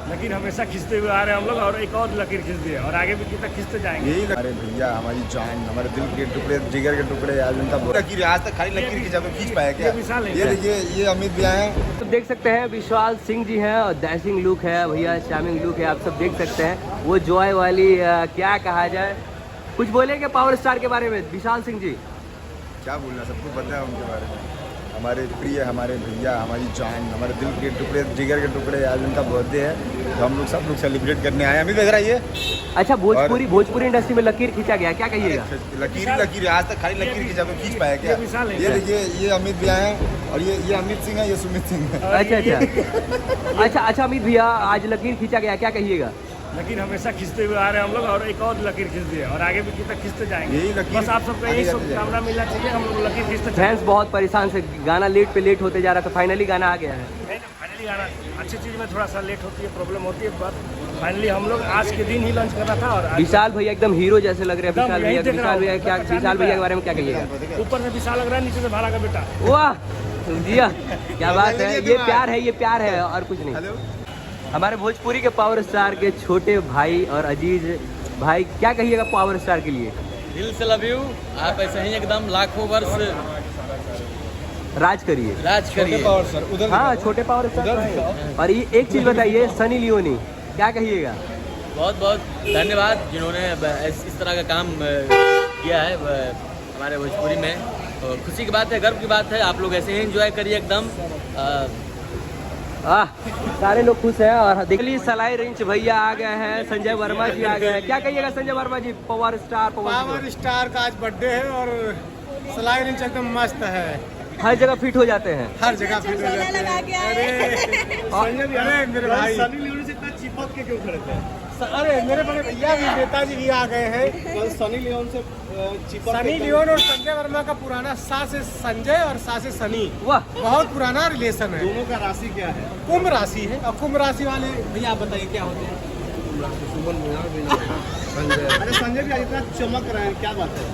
लकीर हमेशा खींचते हुए आ रहे हैं हम लोग, और एक और लकीर खींच दिए और आगे भी कितना खींचते जाएंगे। यही हमारे भैया, हमारी जान, हमारे दिल के टुकड़े, जिगर के टुकड़े, आज उनका लकीर आज तक खाली लकीर खींचा तो खींच पाया क्या? ये देखिए, ये अमित भैया हैं। तो देख सकते हैं विशाल सिंह जी हैं और डैशिंग लुक है भैया, चार्मिंग लुक है, आप सब देख सकते हैं। वो जॉय वाली क्या कहा जाए, कुछ बोलेंगे पावर स्टार के बारे में विशाल सिंह जी? क्या बोलना, सबको पता है उनके बारे में। हमारे प्रिय, हमारे भैया, हमारी जान, हमारे दिल के टुकड़े, जिगर के टुकड़े, आज उनका बर्थडे है तो हम लोग सब लोग सेलिब्रेट करने आए हैं। अमित इधर आइए। अच्छा, भोजपुरी इंडस्ट्री में लकीर खींचा गया, क्या कहिएगा? लकीर आज तक खाली लकीर खींचा तो खींच पाया क्या? ये देखिए, ये अमित भैया हैं और ये अमित सिंह है, ये सुमित सिंह है। अच्छा अमित भैया, आज लकीर खींचा गया, क्या कहिएगा? लकीर हमेशा खींचते हुए आ रहे हैं हम लोग, और एक और लकीर खींच दिए और आगे भी कितना खींचते जाएंगे। यही लकीर, बस आप सबका यही शुभकामना मिलना चाहिए, हम लोग लकीर खींचते जाएंगे। फैंस बहुत परेशान से, गाना लेट पे लेट होते जा रहा था, फाइनली गाना आ गया है। फाइनली गाना, अच्छी चीज़ में थोड़ा सा लेट होती है, प्रॉब्लम होती है, बट फाइनली हम लोग आज के दिन ही लॉन्च करना था। और विशाल भैया एकदम हीरो जैसे लग रहे हैं। विशाल भैया क्या, विशाल भैया के बारे में क्या कहिएगा? ऊपर से विशाल लग रहा है, नीचे से भाड़ा का बेटा। वाह जिया, क्या बात है, ये प्यार है और कुछ नहीं। हमारे भोजपुरी के पावर स्टार के छोटे भाई और अजीज भाई, क्या कहिएगा पावर स्टार के लिए? दिल से लव यू, आप ऐसे ही एकदम लाखों वर्ष राज करिए। हाँ, छोटे पावर स्टार। और ये एक चीज बताइए, सनी लियोनी, क्या कहिएगा? बहुत बहुत धन्यवाद जिन्होंने इस तरह का काम किया है हमारे भोजपुरी में। तो खुशी की बात है, गर्व की बात है, आप लोग ऐसे ही एंजॉय करिए एकदम। सारे लोग खुश हैं। और देखिए सलाई रिंच भैया आ गए हैं, संजय वर्मा जी आ गए हैं, क्या कहिएगा संजय वर्मा जी? पावर स्टार का आज बर्थडे है और सलाई रिंच एकदम मस्त है, हर जगह फिट हो जाते हैं, हर जगह फिट हो जाते हैं। अरे मेरे भाई, सनी लियोनी से इतना चिपक के क्यों खड़े थे? अरे मेरे बड़े भैया भी, नेताजी भी आ गए हैं। सनी लियोन से सनी लियोन और संजय वर्मा का पुराना सास है संजय और सास है सनी। वाह, बहुत पुराना रिलेशन है। दोनों का राशि क्या है? कुंभ राशि है, और कुंभ राशि वाले भैया आप बताइए क्या होते हैं? अरे संजय भी आज इतना चमक रहे हैं, क्या बात है?